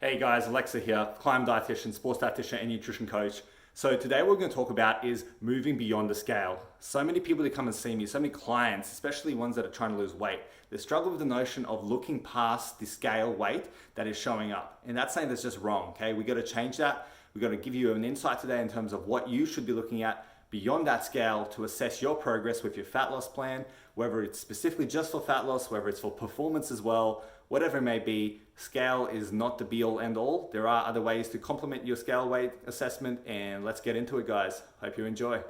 Hey guys, Aleksa here, climb dietitian, sports dietitian, and nutrition coach. So today what we're going to talk about is moving beyond the scale. So many people that come and see me, so many clients, especially ones that are trying to lose weight, they struggle with the notion of looking past the scale weight that is showing up. And that's something that's just wrong, okay? We got to change that. We got to give you an insight today in terms of what you should be looking at beyond that scale to assess your progress with your fat loss plan, whether it's specifically just for fat loss, whether it's for performance as well, whatever it may be. Scale is not the be all end all. There are other ways to complement your scale weight assessment, and let's get into it, guys. Hope you enjoy.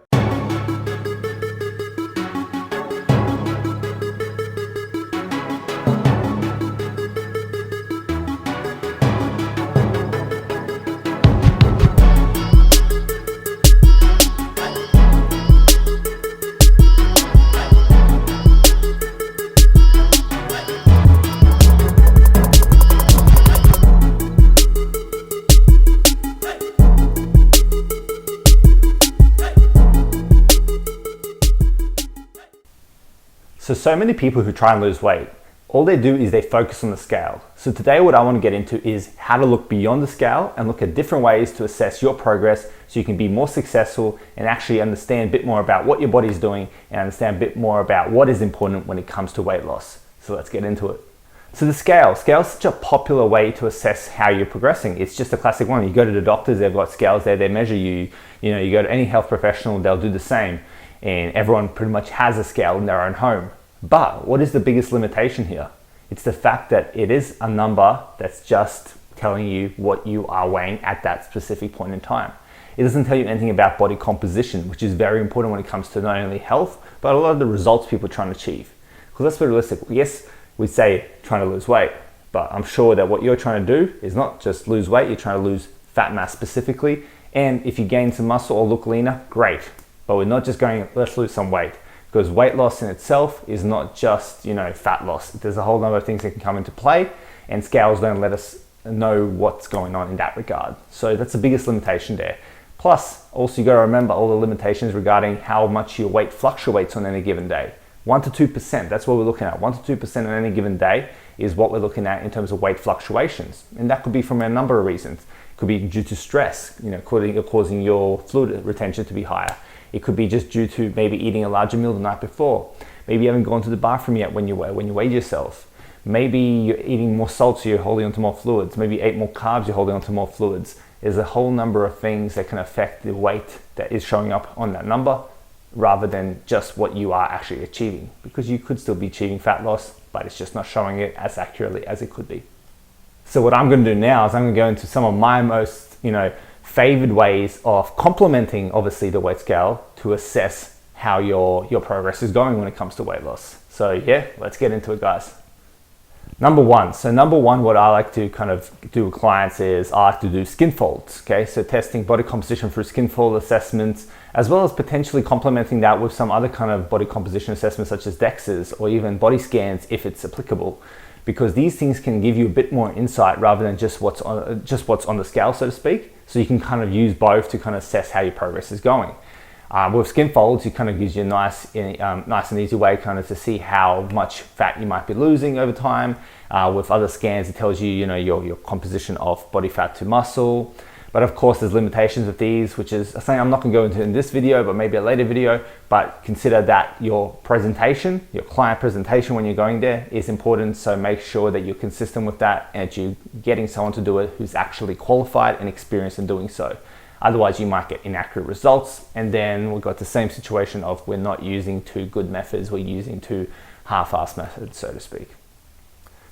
So many people who try and lose weight, all they do is they focus on the scale. So today what I want to get into is how to look beyond the scale and look at different ways to assess your progress so you can be more successful and actually understand a bit more about what your body is doing and understand a bit more about what is important when it comes to weight loss. So let's get into it. So the scale is such a popular way to assess how you're progressing. It's just a classic one. You go to the doctors, they've got scales there, they measure you. You go to any health professional, they'll do the same. And everyone pretty much has a scale in their own home. But what is the biggest limitation here? It's the fact that it is a number that's just telling you what you are weighing at that specific point in time. It doesn't tell you anything about body composition, which is very important when it comes to not only health, but a lot of the results people are trying to achieve. Because let's be realistic. Yes, we say trying to lose weight, but I'm sure that what you're trying to do is not just lose weight, you're trying to lose fat mass specifically. And if you gain some muscle or look leaner, great. But we're not just going, let's lose some weight. Because weight loss in itself is not just, fat loss. There's a whole number of things that can come into play, and scales don't let us know what's going on in that regard. So that's the biggest limitation there. Plus, also you got to remember all the limitations regarding how much your weight fluctuates on any given day. 1 to 2%, that's what we're looking at. 1 to 2% on any given day is what we're looking at in terms of weight fluctuations. And that could be from a number of reasons. It could be due to stress, causing your fluid retention to be higher. It could be just due to maybe eating a larger meal the night before. Maybe you haven't gone to the bathroom yet when you weigh yourself. Maybe you're eating more salt, so you're holding onto more fluids. Maybe you ate more carbs, you're holding onto more fluids. There's a whole number of things that can affect the weight that is showing up on that number rather than just what you are actually achieving. Because you could still be achieving fat loss, but it's just not showing it as accurately as it could be. So what I'm going to do now is I'm going to go into some of my most, favored ways of complementing obviously the weight scale to assess how your progress is going when it comes to weight loss. So yeah, let's get into it, guys. Number one, what I like to kind of do with clients is I like to do skin folds. Okay, so testing body composition through skin fold assessments, as well as potentially complementing that with some other kind of body composition assessments such as DEXAs or even body scans if it's applicable. Because these things can give you a bit more insight rather than just what's on the scale, so to speak. So you can kind of use both to kind of assess how your progress is going. With skin folds, it kind of gives you a nice and easy way kind of to see how much fat you might be losing over time. With other scans, it tells you, your composition of body fat to muscle. But of course, there's limitations with these, which is something I'm not going to go into in this video, but maybe a later video. But consider that your presentation, your client presentation when you're going there is important. So make sure that you're consistent with that and that you're getting someone to do it who's actually qualified and experienced in doing so. Otherwise, you might get inaccurate results. And then we've got the same situation of we're not using two good methods, we're using two half-assed methods, so to speak.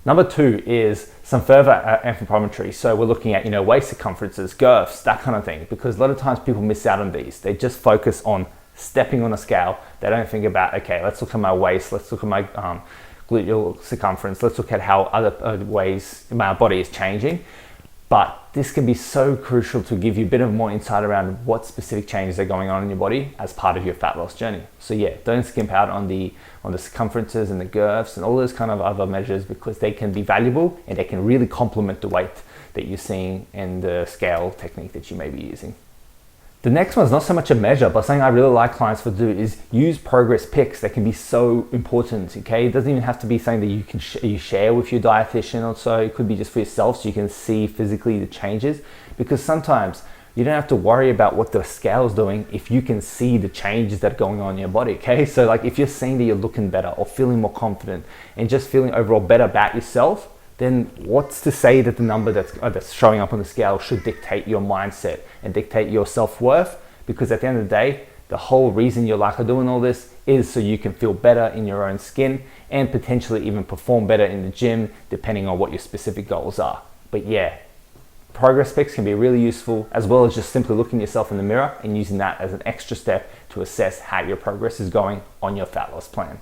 Number two is some further anthropometry. So we're looking at, waist circumferences, girths, that kind of thing, because a lot of times people miss out on these. They just focus on stepping on a scale. They don't think about, okay, let's look at my waist, let's look at my gluteal circumference, let's look at how other ways my body is changing. But this can be so crucial to give you a bit of more insight around what specific changes are going on in your body as part of your fat loss journey. So yeah, don't skimp out on the circumferences and the girths and all those kind of other measures, because they can be valuable and they can really complement the weight that you're seeing and the scale technique that you may be using. The next one is not so much a measure, but something I really like clients to do is use progress pics. That can be so important, okay? It doesn't even have to be something that you can you share with your dietitian or so. It could be just for yourself so you can see physically the changes, because sometimes you don't have to worry about what the scale is doing if you can see the changes that are going on in your body, okay? So like if you're seeing that you're looking better or feeling more confident and just feeling overall better about yourself, then what's to say that the number that's showing up on the scale should dictate your mindset and dictate your self-worth? Because at the end of the day, the whole reason you're like doing all this is so you can feel better in your own skin and potentially even perform better in the gym, depending on what your specific goals are. But yeah, progress pics can be really useful, as well as just simply looking yourself in the mirror and using that as an extra step to assess how your progress is going on your fat loss plan.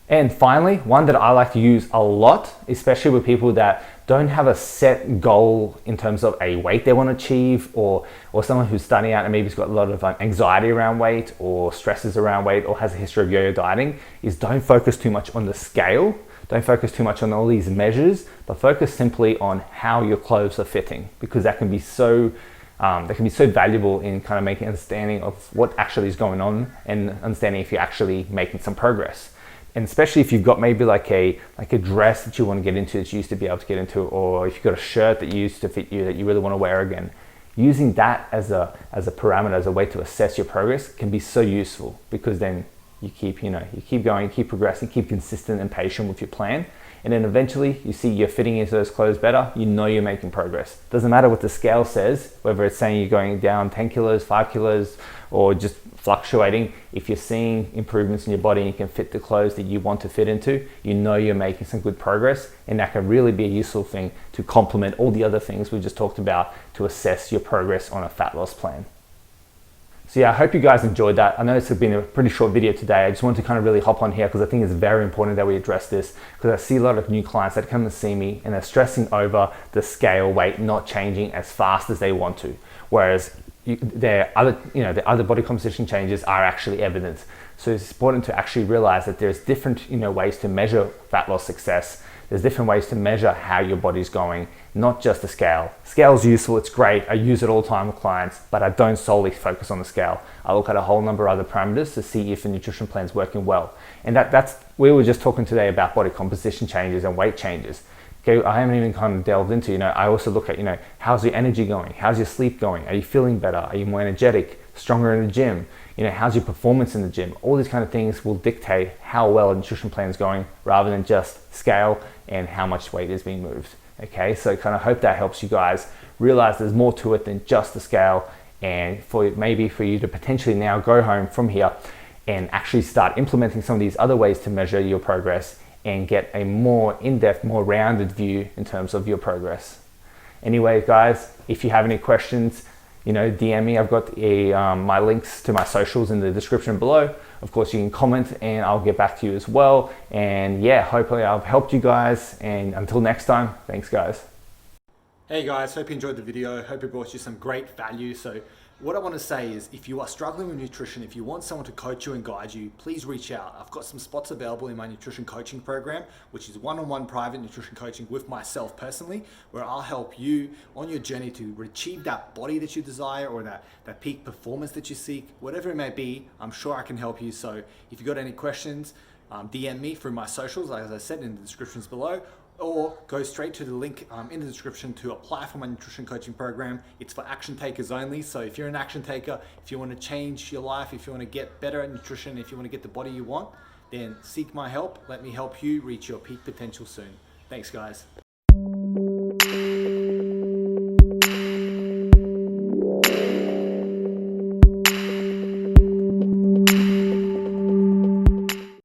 And finally, one that I like to use a lot, especially with people that don't have a set goal in terms of a weight they want to achieve, or someone who's starting out and maybe has got a lot of anxiety around weight or stresses around weight or has a history of yo-yo dieting, is don't focus too much on the scale. Don't focus too much on all these measures, but focus simply on how your clothes are fitting, because that can be so valuable in kind of making understanding of what actually is going on and understanding if you're actually making some progress. And especially if you've got maybe like a dress that you want to get into that you used to be able to get into, or if you've got a shirt that used to fit you that you really want to wear again, using that as a parameter, as a way to assess your progress can be so useful, because then you keep going, keep progressing, keep consistent and patient with your plan. And then eventually you see you're fitting into those clothes better, you know you're making progress. Doesn't matter what the scale says, whether it's saying you're going down 10 kilos, 5 kilos, or just fluctuating. If you're seeing improvements in your body and you can fit the clothes that you want to fit into, you know you're making some good progress, and that can really be a useful thing to complement all the other things we just talked about to assess your progress on a fat loss plan. So yeah, I hope you guys enjoyed that. I know it's been a pretty short video today. I just wanted to kind of really hop on here because I think it's very important that we address this, because I see a lot of new clients that come to see me and they're stressing over the scale weight not changing as fast as they want to, whereas their other body composition changes are actually evident. So it's important to actually realize that there's different ways to measure fat loss success. There's different ways to measure how your body's going, not just the scale. Scale's useful, it's great. I use it all the time with clients, but I don't solely focus on the scale. I look at a whole number of other parameters to see if the nutrition plan's working well. And we were just talking today about body composition changes and weight changes. Okay, I haven't even kind of delved into, I also look at, how's your energy going? How's your sleep going? Are you feeling better? Are you more energetic, stronger in the gym? How's your performance in the gym? All these kind of things will dictate how well a nutrition plan is going, rather than just scale and how much weight is being moved. Okay, so kind of hope that helps you guys realize there's more to it than just the scale, and for you to potentially now go home from here and actually start implementing some of these other ways to measure your progress and get a more in-depth, more rounded view in terms of your progress. Anyway, guys, if you have any questions, DM me. I've got my links to my socials in the description below. Of course, you can comment and I'll get back to you as well. And yeah, hopefully I've helped you guys. And until next time, thanks guys. Hey guys, hope you enjoyed the video. Hope it brought you some great value. So what I want to say is, if you are struggling with nutrition, if you want someone to coach you and guide you, please reach out. I've got some spots available in my nutrition coaching program, which is one-on-one private nutrition coaching with myself personally, where I'll help you on your journey to achieve that body that you desire, or that peak performance that you seek, whatever it may be. I'm sure I can help you. So if you've got any questions, DM me through my socials, as I said in the descriptions below, or go straight to the link in the description to apply for my nutrition coaching program. It's for action takers only. So if you're an action taker, if you want to change your life, if you want to get better at nutrition, if you want to get the body you want, then seek my help. Let me help you reach your peak potential soon. Thanks guys.